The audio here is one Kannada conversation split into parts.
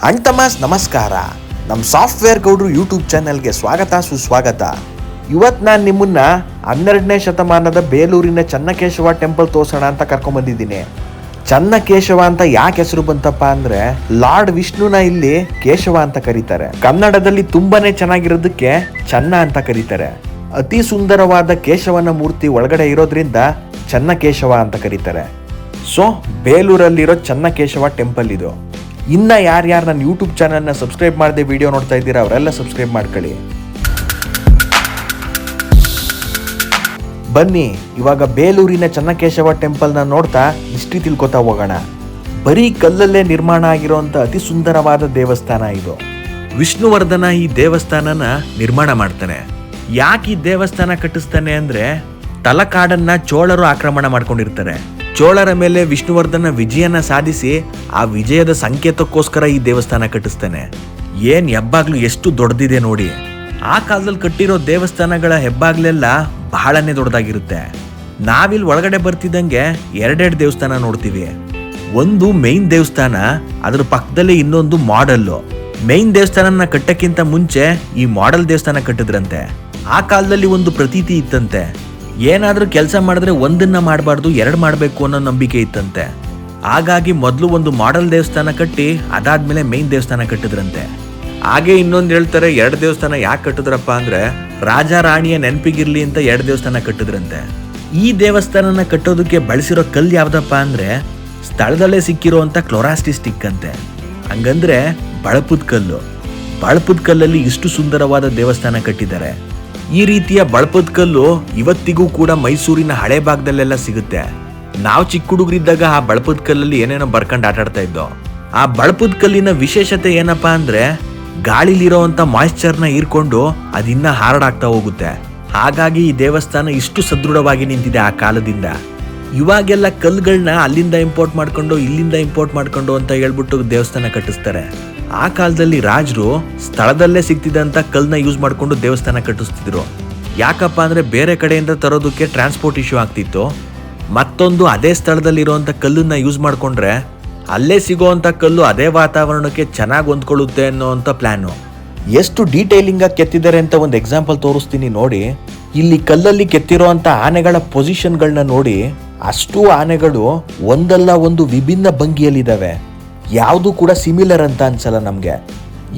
ಅಣ್ತಮಾಸ್ ನಮಸ್ಕಾರ. ನಮ್ಮ ಸಾಫ್ಟ್ವೇರ್ ಗೌಡ್ರು ಯೂಟ್ಯೂಬ್ ಚಾನೆಲ್ಗೆ ಸ್ವಾಗತ ಸುಸ್ವಾಗತ. ಇವತ್ತು ನಾನು ನಿಮ್ಮನ್ನ 12ನೇ ಶತಮಾನದ ಬೇಲೂರಿನ ಚನ್ನಕೇಶವ ಟೆಂಪಲ್ ತೋರ್ಸೋಣ ಅಂತ ಕರ್ಕೊಂಡ್ಬಂದಿದ್ದೀನಿ. ಚನ್ನಕೇಶವ ಅಂತ ಯಾಕೆ ಹೆಸರು ಬಂತಪ್ಪ ಅಂದ್ರೆ ಲಾರ್ಡ್ ವಿಷ್ಣುನ ಇಲ್ಲಿ ಕೇಶವ ಅಂತ ಕರೀತಾರೆ. ಕನ್ನಡದಲ್ಲಿ ತುಂಬಾನೇ ಚೆನ್ನಾಗಿರೋದಕ್ಕೆ ಚನ್ನ ಅಂತ ಕರೀತಾರೆ. ಅತಿ ಸುಂದರವಾದ ಕೇಶವನ ಮೂರ್ತಿ ಒಳಗಡೆ ಇರೋದ್ರಿಂದ ಚನ್ನಕೇಶವ ಅಂತ ಕರೀತಾರೆ. ಸೊ ಬೇಲೂರಲ್ಲಿರೋ ಚನ್ನಕೇಶವ ಟೆಂಪಲ್ ಇದು. ಇನ್ನ ಯಾರ್ಯಾರು ನನ್ನ ಯೂಟ್ಯೂಬ್ ಚಾನಲ್ನ ಸಬ್ಸ್ಕ್ರೈಬ್ ಮಾಡದೆ ವಿಡಿಯೋ ನೋಡ್ತಾ ಇದ್ದೀರಾ ಅವರೆಲ್ಲ ಸಬ್ಸ್ಕ್ರೈಬ್ ಮಾಡ್ಕೊಳ್ಳಿ. ಬನ್ನಿ ಇವಾಗ ಬೇಲೂರಿನ ಚನ್ನಕೇಶವ ಟೆಂಪಲ್ನ ನೋಡ್ತಾ ಹಿಸ್ಟ್ರಿ ತಿಳ್ಕೊತಾ ಹೋಗೋಣ. ಬರೀ ಕಲ್ಲಲ್ಲೇ ನಿರ್ಮಾಣ ಆಗಿರೋಂಥ ಅತಿ ಸುಂದರವಾದ ದೇವಸ್ಥಾನ ಇದು. ವಿಷ್ಣುವರ್ಧನ ಈ ದೇವಸ್ಥಾನನ ನಿರ್ಮಾಣ ಮಾಡ್ತಾನೆ. ಯಾಕೆ ಈ ದೇವಸ್ಥಾನ ಕಟ್ಟಿಸ್ತಾನೆ ಅಂದ್ರೆ ತಲಕಾಡನ್ನ ಚೋಳರು ಆಕ್ರಮಣ ಮಾಡ್ಕೊಂಡಿರ್ತಾರೆ. ಚೋಳರ ಮೇಲೆ ವಿಷ್ಣುವರ್ಧನ ವಿಜಯನ ಸಾಧಿಸಿ ಆ ವಿಜಯದ ಸಂಕೇತಕ್ಕೋಸ್ಕರ ಈ ದೇವಸ್ಥಾನ ಕಟ್ಟಿಸ್ತಾನೆ. ಏನ್ ಹೆಬ್ಬಾಗ್ಲು ಎಷ್ಟು ದೊಡ್ಡದಿದೆ ನೋಡಿ. ಆ ಕಾಲದಲ್ಲಿ ಕಟ್ಟಿರೋ ದೇವಸ್ಥಾನಗಳ ಹೆಬ್ಬಾಗ್ಲೆಲ್ಲ ಬಹಳನೇ ದೊಡ್ಡದಾಗಿರುತ್ತೆ. ನಾವಿಲ್ಲಿ ಒಳಗಡೆ ಬರ್ತಿದ್ದಂಗೆ ಎರಡೆರಡು ದೇವಸ್ಥಾನ ನೋಡ್ತೀವಿ. ಒಂದು ಮೇನ್ ದೇವಸ್ಥಾನ, ಅದ್ರ ಪಕ್ಕದಲ್ಲಿ ಇನ್ನೊಂದು ಮಾಡೆಲ್ಲು. ಮೇನ್ ದೇವಸ್ಥಾನನ ಕಟ್ಟಕ್ಕಿಂತ ಮುಂಚೆ ಈ ಮಾಡೆಲ್ ದೇವಸ್ಥಾನ ಕಟ್ಟಿದ್ರಂತೆ. ಆ ಕಾಲದಲ್ಲಿ ಒಂದು ಪ್ರತೀತಿ ಇತ್ತಂತೆ, ಏನಾದ್ರೂ ಕೆಲಸ ಮಾಡಿದ್ರೆ ಒಂದನ್ನ ಮಾಡಬಾರ್ದು, ಎರಡು ಮಾಡಬೇಕು ಅನ್ನೋ ನಂಬಿಕೆ ಇತ್ತಂತೆ. ಹಾಗಾಗಿ ಮೊದಲು ಒಂದು ಮಾಡೆಲ್ ದೇವಸ್ಥಾನ ಕಟ್ಟಿ ಅದಾದ್ಮೇಲೆ ಮೇನ್ ದೇವಸ್ಥಾನ ಕಟ್ಟಿದ್ರಂತೆ. ಹಾಗೆ ಇನ್ನೊಂದು ಹೇಳ್ತಾರೆ, ಎರಡು ದೇವಸ್ಥಾನ ಯಾಕೆ ಕಟ್ಟಿದ್ರಪ್ಪ ಅಂದ್ರೆ ರಾಜ ರಾಣಿಯ ನೆನಪಿಗಿರ್ಲಿ ಅಂತ ಎರಡು ದೇವಸ್ಥಾನ ಕಟ್ಟಿದ್ರಂತೆ. ಈ ದೇವಸ್ಥಾನನ ಕಟ್ಟೋದಕ್ಕೆ ಬಳಸಿರೋ ಕಲ್ಲು ಯಾವ್ದಪ್ಪ ಅಂದ್ರೆ ಸ್ಥಳದಲ್ಲೇ ಸಿಕ್ಕಿರುವಂತ ಕ್ಲೋರಾಸ್ಟಿ ಸ್ಟಿಕ್ ಅಂತೆ. ಹಂಗಂದ್ರೆ ಬಳಪದ ಕಲ್ಲು. ಬಳಪದ ಕಲ್ಲಲ್ಲಿ ಇಷ್ಟು ಸುಂದರವಾದ ದೇವಸ್ಥಾನ ಕಟ್ಟಿದ್ದಾರೆ. ಈ ರೀತಿಯ ಬಳಪದ ಕಲ್ಲು ಇವತ್ತಿಗೂ ಕೂಡ ಮೈಸೂರಿನ ಹಳೆ ಭಾಗದಲ್ಲೆಲ್ಲ ಸಿಗುತ್ತೆ. ನಾವು ಚಿಕ್ಕ ಹುಡುಗರಿದ್ದಾಗ ಆ ಬಳಪದ ಕಲ್ಲಲ್ಲಿ ಏನೇನೋ ಬರ್ಕೊಂಡು ಆಟಾಡ್ತಾ ಇದ್ದೋ. ಆ ಬಳಪದ ಕಲ್ಲಿನ ವಿಶೇಷತೆ ಏನಪ್ಪಾ ಅಂದ್ರೆ ಗಾಳಿಲಿರೋಂಥ ಮಾಯಿಶ್ಚರ್ನ ಹೀರ್ಕೊಂಡು ಅದಿನ್ನ ಹಾರಡಾಗ್ತಾ ಹೋಗುತ್ತೆ. ಹಾಗಾಗಿ ಈ ದೇವಸ್ಥಾನ ಇಷ್ಟು ಸದೃಢವಾಗಿ ನಿಂತಿದೆ ಆ ಕಾಲದಿಂದ. ಇವಾಗೆಲ್ಲ ಕಲ್ಲುಗಳನ್ನ ಅಲ್ಲಿಂದ ಇಂಪೋರ್ಟ್ ಮಾಡ್ಕೊಂಡು ಇಲ್ಲಿಂದ ಇಂಪೋರ್ಟ್ ಮಾಡ್ಕೊಂಡು ಅಂತ ಹೇಳ್ಬಿಟ್ಟು ದೇವಸ್ಥಾನ ಕಟ್ಟಿಸ್ತಾರೆ. ಆ ಕಾಲದಲ್ಲಿ ರಾಜರು ಸ್ಥಳದಲ್ಲೇ ಸಿಗ್ತಿದ್ದಂತ ಕಲ್ಲನ್ನ ಯೂಸ್ ಮಾಡ್ಕೊಂಡು ದೇವಸ್ಥಾನ ಕಟ್ಟಿಸ್ತಿದ್ರು. ಯಾಕಪ್ಪ ಅಂದ್ರೆ ಬೇರೆ ಕಡೆಯಿಂದ ತರೋದಕ್ಕೆ ಟ್ರಾನ್ಸ್ಪೋರ್ಟ್ ಇಶ್ಯೂ ಆಗ್ತಿತ್ತು. ಮತ್ತೊಂದು ಅದೇ ಸ್ಥಳದಲ್ಲಿರುವಂತ ಕಲ್ಲನ್ನ ಯೂಸ್ ಮಾಡ್ಕೊಂಡ್ರೆ ಅಲ್ಲೇ ಸಿಗೋವಂಥ ಕಲ್ಲು ಅದೇ ವಾತಾವರಣಕ್ಕೆ ಚೆನ್ನಾಗಿ ಹೊಂದ್ಕೊಳ್ಳುತ್ತೆ ಅನ್ನೋಂಥ ಪ್ಲಾನು. ಎಷ್ಟು ಡೀಟೇಲಿಂಗ್ ಆಗಿ ಕೆತ್ತಿದ್ದಾರೆ ಅಂತ ಒಂದು ಎಕ್ಸಾಂಪಲ್ ತೋರಿಸ್ತೀನಿ ನೋಡಿ. ಇಲ್ಲಿ ಕಲ್ಲಲ್ಲಿ ಕೆತ್ತಿರೋಂಥ ಆನೆಗಳ ಪೊಸಿಷನ್ಗಳನ್ನ ನೋಡಿ. ಅಷ್ಟು ಆನೆಗಳು ಒಂದಲ್ಲ ಒಂದು ವಿಭಿನ್ನ ಭಂಗಿಯಲ್ಲಿದ್ದಾವೆ. ಯಾವುದು ಕೂಡ ಸಿಮಿಲರ್ ಅಂತ ಅನ್ಸಲ್ಲ ನಮಗೆ.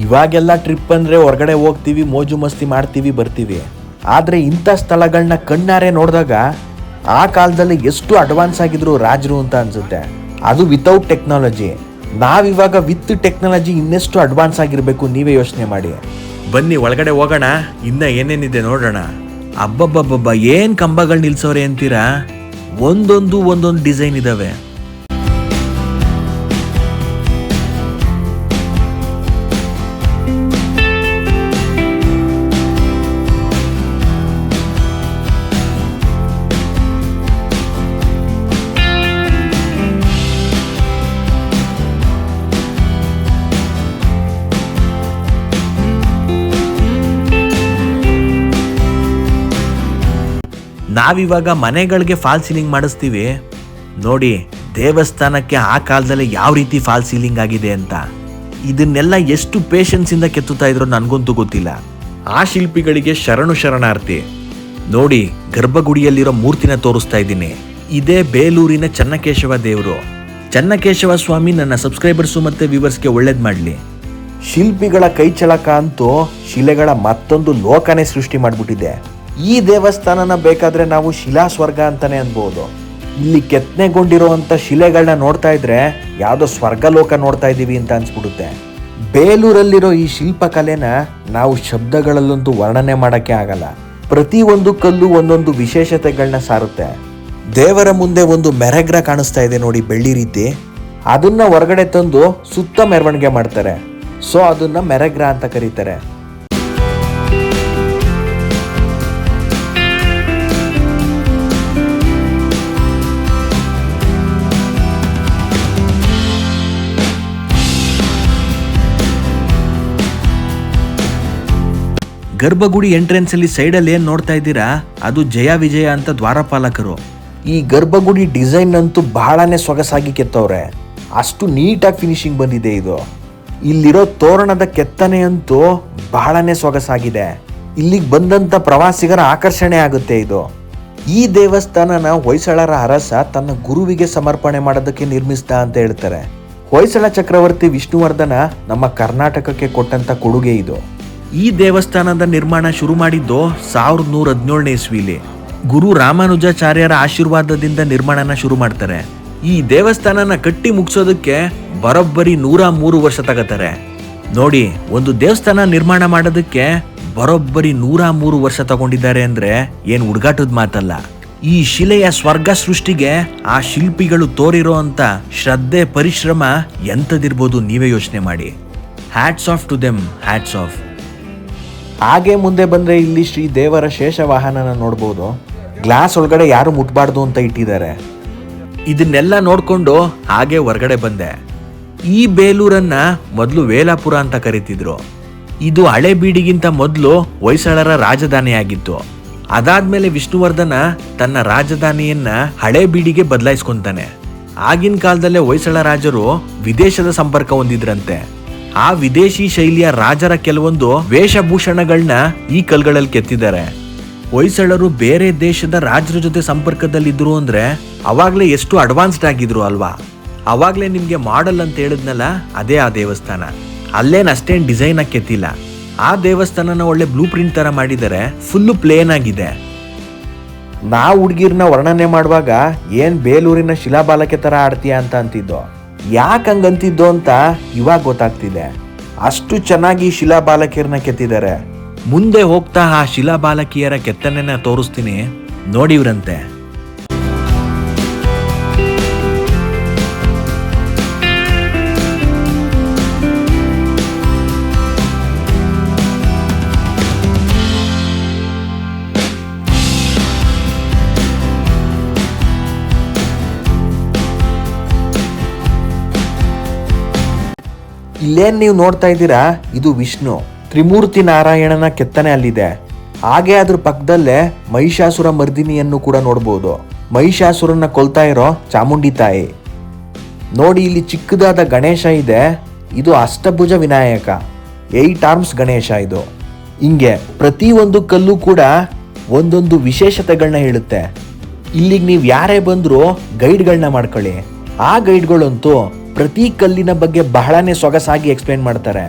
ಇವಾಗೆಲ್ಲ ಟ್ರಿಪ್ ಅಂದರೆ ಹೊರಗಡೆ ಹೋಗ್ತೀವಿ, ಮೋಜು ಮಸ್ತಿ ಮಾಡ್ತೀವಿ, ಬರ್ತೀವಿ. ಆದರೆ ಇಂಥ ಸ್ಥಳಗಳನ್ನ ಕಣ್ಣಾರೆ ನೋಡಿದಾಗ ಆ ಕಾಲದಲ್ಲಿ ಎಷ್ಟು ಅಡ್ವಾನ್ಸ್ ಆಗಿದ್ರು ರಾಜರು ಅಂತ ಅನ್ಸುತ್ತೆ. ಅದು ವಿತೌಟ್ ಟೆಕ್ನಾಲಜಿ. ನಾವಿವಾಗ ವಿತ್ ಟೆಕ್ನಾಲಜಿ ಇನ್ನೆಷ್ಟು ಅಡ್ವಾನ್ಸ್ ಆಗಿರಬೇಕು ನೀವೇ ಯೋಚನೆ ಮಾಡಿ. ಬನ್ನಿ ಒಳಗಡೆ ಹೋಗೋಣ, ಇನ್ನ ಏನೇನಿದೆ ನೋಡೋಣ. ಅಬ್ಬಬ್ಬಬ್ಬಬ್ಬ ಏನು ಕಂಬಗಳು ನಿಲ್ಸೋರೆ ಅಂತೀರಾ? ಒಂದೊಂದು ಡಿಸೈನ್ ಇದಾವೆ. ನಾವಿವಾಗ ಮನೆಗಳಿಗೆ ಫಾಲ್ ಸೀಲಿಂಗ್ ಮಾಡಿಸ್ತೀವಿ ನೋಡಿ. ದೇವಸ್ಥಾನಕ್ಕೆ ಆ ಕಾಲದಲ್ಲಿ ಯಾವ ರೀತಿ ಫಾಲ್ ಸೀಲಿಂಗ್ ಆಗಿದೆ ಅಂತ ಇದನ್ನೆಲ್ಲ ಎಷ್ಟು ಪೇಷನ್ಸ್ ಇಂದ ಕೆತ್ತುತ್ತಾ ಇದ್ರು ನನಗಂತೂ ಗೊತ್ತಿಲ್ಲ. ಆ ಶಿಲ್ಪಿಗಳಿಗೆ ಶರಣಾರ್ಥಿ. ನೋಡಿ ಗರ್ಭಗುಡಿಯಲ್ಲಿರೋ ಮೂರ್ತಿನ ತೋರಿಸ್ತಾ ಇದ್ದೀನಿ. ಇದೇ ಬೇಲೂರಿನ ಚನ್ನಕೇಶವ ದೇವರು. ಚನ್ನಕೇಶವ ಸ್ವಾಮಿ ನನ್ನ ಸಬ್ಸ್ಕ್ರೈಬರ್ಸು ಮತ್ತೆ ವ್ಯೂವರ್ಸ್ಗೆ ಒಳ್ಳೇದ್ ಮಾಡ್ಲಿ. ಶಿಲ್ಪಿಗಳ ಕೈ ಚಳಕ ಅಂತೂ ಶಿಲೆಗಳ ಮತ್ತೊಂದು ಲೋಕನೇ ಸೃಷ್ಟಿ ಮಾಡ್ಬಿಟ್ಟಿದೆ. ಈ ದೇವಸ್ಥಾನನ ಬೇಕಾದ್ರೆ ನಾವು ಶಿಲಾ ಸ್ವರ್ಗ ಅಂತಾನೆ ಅನ್ಬೋದು. ಇಲ್ಲಿ ಕೆತ್ತನೆಗೊಂಡಿರುವಂತ ಶಿಲೆಗಳನ್ನ ನೋಡ್ತಾ ಇದ್ರೆ ಯಾವ್ದೋ ಸ್ವರ್ಗಲೋಕ ನೋಡ್ತಾ ಇದೀವಿ ಅಂತ ಅನ್ಸ್ಬಿಡುತ್ತೆ. ಬೇಲೂರಲ್ಲಿರೋ ಈ ಶಿಲ್ಪಕಲೆನ ನಾವು ಶಬ್ದಗಳಲ್ಲಂತೂ ವರ್ಣನೆ ಮಾಡಕ್ಕೆ ಆಗಲ್ಲ. ಪ್ರತಿ ಒಂದು ಕಲ್ಲು ಒಂದೊಂದು ವಿಶೇಷತೆಗಳನ್ನ ಸಾರುತ್ತೆ. ದೇವರ ಮುಂದೆ ಒಂದು ಮೆರಗ್ರ ಕಾಣಿಸ್ತಾ ಇದೆ ನೋಡಿ, ಬೆಳ್ಳಿ ರೀತಿ. ಅದನ್ನ ಹೊರಗಡೆ ತಂದು ಸುತ್ತ ಮೆರವಣಿಗೆ ಮಾಡ್ತಾರೆ. ಸೊ ಅದನ್ನ ಮೆರಗ್ರ ಅಂತ ಕರೀತಾರೆ. ಗರ್ಭಗುಡಿ ಎಂಟ್ರೆನ್ಸ್ ಅಲ್ಲಿ ಸೈಡಲ್ಲಿ ಏನ್ ನೋಡ್ತಾ ಇದ್ದೀರಾ, ಅದು ಜಯ ವಿಜಯ ಅಂತ ದ್ವಾರಪಾಲಕರು. ಈ ಗರ್ಭಗುಡಿ ಡಿಸೈನ್ ಅಂತೂ ಬಹಳನೇ ಸೊಗಸಾಗಿ ಕೆತ್ತವ್ರೆ. ಅಷ್ಟು ನೀಟಾಗಿ ಫಿನಿಶಿಂಗ್ ಬಂದಿದೆ ಇದು. ಇಲ್ಲಿರೋ ತೋರಣದ ಕೆತ್ತನೆ ಅಂತೂ ಬಹಳನೇ ಸೊಗಸಾಗಿದೆ. ಇಲ್ಲಿಗೆ ಬಂದಂತ ಪ್ರವಾಸಿಗರ ಆಕರ್ಷಣೆ ಆಗುತ್ತೆ ಇದು. ಈ ದೇವಸ್ಥಾನನ ಹೊಯ್ಸಳರ ಅರಸ ತನ್ನ ಗುರುವಿಗೆ ಸಮರ್ಪಣೆ ಮಾಡೋದಕ್ಕೆ ನಿರ್ಮಿಸಿದ ಅಂತ ಹೇಳ್ತಾರೆ. ಹೊಯ್ಸಳ ಚಕ್ರವರ್ತಿ ವಿಷ್ಣುವರ್ಧನ ನಮ್ಮ ಕರ್ನಾಟಕಕ್ಕೆ ಕೊಟ್ಟಂತ ಕೊಡುಗೆ ಇದು. ಈ ದೇವಸ್ಥಾನದ ನಿರ್ಮಾಣ ಶುರು ಮಾಡಿದ್ದು 1117ನೇ ಇಸ್ವಿಲಿ ಗುರು ರಾಮಾನುಜಾಚಾರ್ಯರ ಆಶೀರ್ವಾದದಿಂದ ನಿರ್ಮಾಣನ ಶುರು ಮಾಡ್ತಾರೆ. ಈ ದೇವಸ್ಥಾನನ ಕಟ್ಟಿ ಮುಗಿಸೋದಕ್ಕೆ ಬರೋಬ್ಬರಿ 103 ವರ್ಷ ತಗತಾರೆ. ನೋಡಿ, ಒಂದು ದೇವಸ್ಥಾನ ನಿರ್ಮಾಣ ಮಾಡೋದಕ್ಕೆ ಬರೋಬ್ಬರಿ 103 ವರ್ಷ ತಗೊಂಡಿದ್ದಾರೆ ಅಂದ್ರೆ ಏನ್ ಹುಡುಗಾಟದ ಮಾತಲ್ಲ. ಈ ಶಿಲೆಯ ಸ್ವರ್ಗ ಸೃಷ್ಟಿಗೆ ಆ ಶಿಲ್ಪಿಗಳು ತೋರಿರೋ ಅಂತ ಶ್ರದ್ಧೆ, ಪರಿಶ್ರಮ ಎಂತದಿರ್ಬೋದು ನೀವೇ ಯೋಚನೆ ಮಾಡಿ. Hats off to them, hats off. ಹಾಗೆ ಮುಂದೆ ಬಂದ್ರೆ ಇಲ್ಲಿ ಶ್ರೀ ದೇವರ ಶೇಷ ವಾಹನನ ನೋಡ್ಬೋದು. ಗ್ಲಾಸ್ ಒಳಗಡೆ ಯಾರು ಮುಟ್ಬಾರ್ದು ಅಂತ ಇಟ್ಟಿದ್ದಾರೆ. ಇದನ್ನೆಲ್ಲ ನೋಡ್ಕೊಂಡು ಹಾಗೆ ಹೊರಗಡೆ ಬಂದೆ. ಈ ಬೇಲೂರನ್ನ ಮೊದಲು ವೇಲಾಪುರ ಅಂತ ಕರೀತಿದ್ರು. ಇದು ಹಳೆ ಬೀಡಿಗಿಂತ ಮೊದಲು ಹೊಯ್ಸಳರ ರಾಜಧಾನಿಯಾಗಿತ್ತು. ಅದಾದ್ಮೇಲೆ ವಿಷ್ಣುವರ್ಧನ ತನ್ನ ರಾಜಧಾನಿಯನ್ನ ಹಳೆ ಬೀಡಿಗೆ ಬದಲಾಯಿಸ್ಕೊಂತಾನೆ. ಆಗಿನ ಕಾಲದಲ್ಲೇ ಹೊಯ್ಸಳ ರಾಜರು ವಿದೇಶದ ಸಂಪರ್ಕ ಹೊಂದಿದ್ರಂತೆ. ಆ ವಿದೇಶಿ ಶೈಲಿಯ ರಾಜರ ಕೆಲವೊಂದು ವೇಷಭೂಷಣಗಳನ್ನ ಈ ಕಲ್ಗಳಲ್ಲಿ ಕೆತ್ತಿದ್ದಾರೆ. ಹೊಯ್ಸಳರು ಬೇರೆ ದೇಶದ ರಾಜರ ಜೊತೆ ಸಂಪರ್ಕದಲ್ಲಿದ್ರು ಅಂದ್ರೆ ಅವಾಗ್ಲೇ ಎಷ್ಟು ಅಡ್ವಾನ್ಸ್ಡ್ ಆಗಿದ್ರು ಅಲ್ವಾ. ಅವಾಗ್ಲೇ ನಿಮ್ಗೆ ಮಾಡೆಲ್ ಅಂತ ಹೇಳಿದ್ನಲ್ಲ, ಅದೇ ಆ ದೇವಸ್ಥಾನ. ಅಲ್ಲೇನ್ ಅಷ್ಟೇನ್ ಡಿಸೈನ್ ಆಗಿ ಕೆತ್ತಿಲ್ಲ. ಆ ದೇವಸ್ಥಾನನ ಒಳ್ಳೆ ಬ್ಲೂ ಪ್ರಿಂಟ್ ತರ ಮಾಡಿದರೆ, ಫುಲ್ಲು ಪ್ಲೇನ್ ಆಗಿದೆ. ನಾವು ಹುಡುಗಿರ್ನ ವರ್ಣನೆ ಮಾಡುವಾಗ ಏನ್ ಬೇಲೂರಿನ ಶಿಲಾಬಾಲಕೆ ತರ ಆಡ್ತೀಯ ಅಂತ ಅಂತಿದ್ದೋ. ಯಾಕೆ ಹಂಗಂತಿದ್ದೋ ಅಂತ ಇವಾಗ ಗೊತ್ತಾಗ್ತಿದೆ. ಅಷ್ಟು ಚೆನ್ನಾಗಿ ಶಿಲಾಬಾಲಕಿಯರನ್ನ ಕೆತ್ತಿದ್ದಾರೆ. ಮುಂದೆ ಹೋಗ್ತಾ ಆ ಶಿಲಾಬಾಲಕಿಯರ ಕೆತ್ತನೆನ ತೋರಿಸ್ತೀನಿ, ನೋಡಿವ್ರಂತೆ. ಇಲ್ಲೇನ್ ನೀವು ನೋಡ್ತಾ ಇದ್ದೀರಾ, ಇದು ವಿಷ್ಣು ತ್ರಿಮೂರ್ತಿ ನಾರಾಯಣನ ಕೆತ್ತನೆ ಅಲ್ಲಿದೆ. ಹಾಗೆ ಅದ್ರ ಪಕ್ಕದಲ್ಲೇ ಮಹಿಷಾಸುರ ಮರ್ದಿನಿಯನ್ನು ಕೂಡ ನೋಡ್ಬೋದು. ಮಹಿಷಾಸುರನ್ನ ಕೊಲ್ತಾ ಇರೋ ಚಾಮುಂಡಿ ತಾಯಿ. ನೋಡಿ, ಇಲ್ಲಿ ಚಿಕ್ಕದಾದ ಗಣೇಶ ಇದೆ. ಇದು ಅಷ್ಟಭುಜ ವಿನಾಯಕ, 8 ಆರ್ಮ್ಸ್ ಗಣೇಶ ಇದು. ಹಿಂಗೆ ಪ್ರತಿ ಒಂದು ಕಲ್ಲು ಕೂಡ ಒಂದೊಂದು ವಿಶೇಷತೆಗಳನ್ನ ಹೇಳುತ್ತೆ. ಇಲ್ಲಿಗೆ ನೀವು ಯಾರೇ ಬಂದರೂ ಗೈಡ್ಗಳನ್ನ ಮಾಡ್ಕೊಳ್ಳಿ. ಆ ಗೈಡ್ಗಳಂತೂ ಪ್ರತಿ ಕಲ್ಲಿನ ಬಗ್ಗೆ ಬಹಳನೇ ಸೊಗಸಾಗಿ ಎಕ್ಸ್ಪ್ಲೇನ್ ಮಾಡ್ತಾರೆ.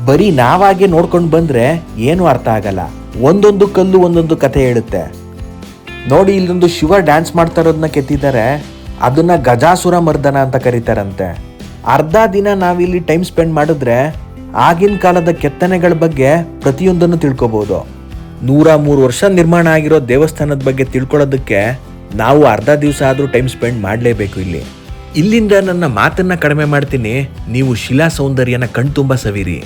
ಬರೀ ನಾವಾಗೆ ನೋಡ್ಕೊಂಡು ಬಂದ್ರೆ ಏನು ಅರ್ಥ ಆಗಲ್ಲ. ಒಂದೊಂದು ಕಲ್ಲು ಒಂದೊಂದು ಕಥೆ ಹೇಳುತ್ತೆ. ನೋಡಿ, ಇಲ್ಲೊಂದು ಶಿವ ಡ್ಯಾನ್ಸ್ ಮಾಡ್ತಾ ಇರೋದನ್ನ ಕೆತ್ತಿದ್ದಾರೆ. ಅದನ್ನ ಗಜಾಸುರ ಮರ್ದನ ಅಂತ ಕರೀತಾರಂತೆ. ಅರ್ಧ ದಿನ ನಾವಿಲ್ಲಿ ಟೈಮ್ ಸ್ಪೆಂಡ್ ಮಾಡಿದ್ರೆ ಆಗಿನ ಕಾಲದ ಕೆತ್ತನೆಗಳ ಬಗ್ಗೆ ಪ್ರತಿಯೊಂದನ್ನು ತಿಳ್ಕೊಬಹುದು. 103 ವರ್ಷ ನಿರ್ಮಾಣ ಆಗಿರೋ ದೇವಸ್ಥಾನದ ಬಗ್ಗೆ ತಿಳ್ಕೊಳ್ಳೋದಕ್ಕೆ ನಾವು ಅರ್ಧ ದಿವಸ ಆದ್ರೂ ಟೈಮ್ ಸ್ಪೆಂಡ್ ಮಾಡಲೇಬೇಕು ಇಲ್ಲಿ. ಇಲ್ಲಿಂದ ನನ್ನ ಮಾತನ್ನ ಕಡಿಮೆ ಮಾಡ್ತೀನಿ. ನೀವು ಶಿಲಾ ಸೌಂದರ್ಯನ ಕಣ್ತುಂಬ ಸವಿರಿ.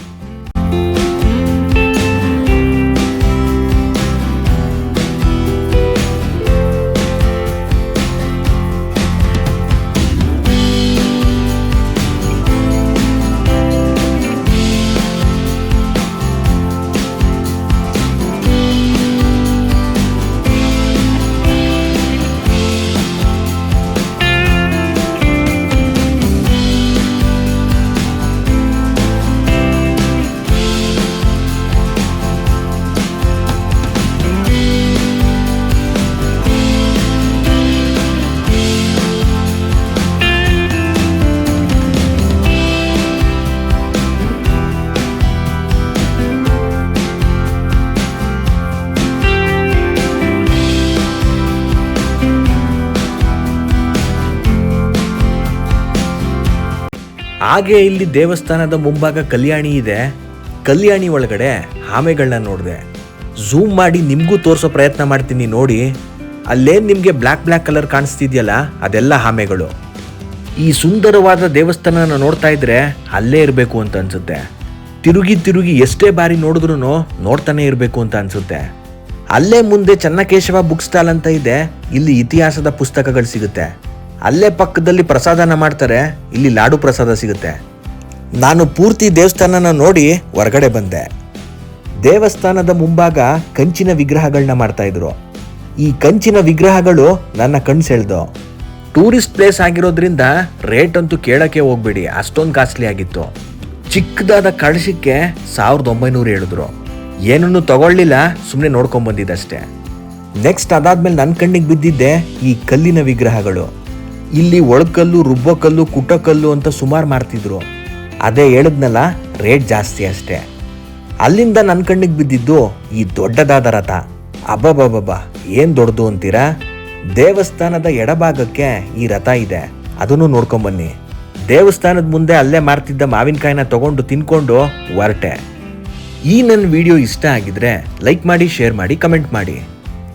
ಹಾಗೆ ಇಲ್ಲಿ ದೇವಸ್ಥಾನದ ಮುಂಭಾಗ ಕಲ್ಯಾಣಿ ಇದೆ. ಕಲ್ಯಾಣಿ ಒಳಗಡೆ ಆಮೆಗಳನ್ನ ನೋಡಿದೆ. ಝೂಮ್ ಮಾಡಿ ನಿಮಗೂ ತೋರಿಸೋ ಪ್ರಯತ್ನ ಮಾಡ್ತೀನಿ ನೋಡಿ. ಅಲ್ಲೇನು ನಿಮಗೆ ಬ್ಲ್ಯಾಕ್ ಕಲರ್ ಕಾಣಿಸ್ತಿದೆಯಲ್ಲ, ಅದೆಲ್ಲ ಆಮೆಗಳು. ಈ ಸುಂದರವಾದ ದೇವಸ್ಥಾನನ ನೋಡ್ತಾ ಇದ್ರೆ ಅಲ್ಲೇ ಇರಬೇಕು ಅಂತ ಅನ್ಸುತ್ತೆ. ತಿರುಗಿ ಎಷ್ಟೇ ಬಾರಿ ನೋಡಿದ್ರು ನೋಡ್ತಾನೆ ಇರಬೇಕು ಅಂತ ಅನ್ಸುತ್ತೆ. ಅಲ್ಲೇ ಮುಂದೆ ಚನ್ನಕೇಶವ ಬುಕ್ ಸ್ಟಾಲ್ ಅಂತ ಇದೆ. ಇಲ್ಲಿ ಇತಿಹಾಸದ ಪುಸ್ತಕಗಳು ಸಿಗುತ್ತೆ. ಅಲ್ಲೇ ಪಕ್ಕದಲ್ಲಿ ಪ್ರಸಾದನ ಮಾಡ್ತಾರೆ. ಇಲ್ಲಿ ಲಾಡು ಪ್ರಸಾದ ಸಿಗುತ್ತೆ. ನಾನು ಪೂರ್ತಿ ದೇವಸ್ಥಾನನ ನೋಡಿ ಹೊರಗಡೆ ಬಂದೆ. ದೇವಸ್ಥಾನದ ಮುಂಭಾಗ ಕಂಚಿನ ವಿಗ್ರಹಗಳನ್ನ ಮಾಡ್ತಾ ಇದ್ರು. ಈ ಕಂಚಿನ ವಿಗ್ರಹಗಳು ನನ್ನ ಕಣ್ಣು ಸೆಳೆದು. ಟೂರಿಸ್ಟ್ ಪ್ಲೇಸ್ ಆಗಿರೋದ್ರಿಂದ ರೇಟ್ ಅಂತೂ ಕೇಳಕ್ಕೆ ಹೋಗ್ಬೇಡಿ, ಅಷ್ಟೊಂದು ಕಾಸ್ಟ್ಲಿ ಆಗಿತ್ತು. ಚಿಕ್ಕದಾದ ಕಳಶಕ್ಕೆ 1900 ಹೇಳಿದ್ರು. ಏನನ್ನು ತಗೊಳ್ಳಿಲ್ಲ, ಸುಮ್ಮನೆ ನೋಡ್ಕೊಂಡ್ ಬಂದಿದ್ದಷ್ಟೇ. ನೆಕ್ಸ್ಟ್ ಅದಾದ್ಮೇಲೆ ನನ್ನ ಕಣ್ಣಿಗೆ ಬಿದ್ದಿದ್ದೆ ಈ ಕಲ್ಲಿನ ವಿಗ್ರಹಗಳು. ಇಲ್ಲಿ ಒಳಕಲ್ಲು, ರುಬ್ಬಕಲ್ಲು, ಕುಟ್ಟಕಲ್ಲು ಅಂತ ಸುಮಾರು ಮಾರ್ತಿದ್ರು. ಅದೇ ಹೇಳಿದ್ನಲ್ಲ, ರೇಟ್ ಜಾಸ್ತಿ ಅಷ್ಟೇ. ಅಲ್ಲಿಂದ ನನ್ನ ಕಣ್ಣಿಗೆ ಬಿದ್ದಿದ್ದು ಈ ದೊಡ್ಡದಾದ ರಥ. ಅಬ್ಬಬ್ಬಬ್ಬ, ಏನ್ ದೊಡ್ಡದು ಅಂತೀರಾ? ದೇವಸ್ಥಾನದ ಎಡಭಾಗಕ್ಕೆ ಈ ರಥ ಇದೆ, ಅದನ್ನು ನೋಡ್ಕೊಂಬನ್ನಿ. ದೇವಸ್ಥಾನದ ಮುಂದೆ ಅಲ್ಲೇ ಮಾರ್ತಿದ್ದ ಮಾವಿನಕಾಯಿನ ತಗೊಂಡು ತಿನ್ಕೊಂಡು ಹೊರಟೆ. ಈ ನನ್ನ ವಿಡಿಯೋ ಇಷ್ಟ ಆಗಿದ್ರೆ ಲೈಕ್ ಮಾಡಿ, ಶೇರ್ ಮಾಡಿ, ಕಮೆಂಟ್ ಮಾಡಿ.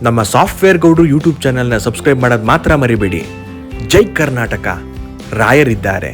ನಮ್ಮ ಸಾಫ್ಟ್ವೇರ್ ಗೌಡ್ರು ಯೂಟ್ಯೂಬ್ ಚಾನೆಲ್ನ ಸಬ್ಸ್ಕ್ರೈಬ್ ಮಾಡೋದು ಮಾತ್ರ ಮರಿಬೇಡಿ. ಜೈ ಕರ್ನಾಟಕ, ರಾಯರಿದ್ದಾರೆ.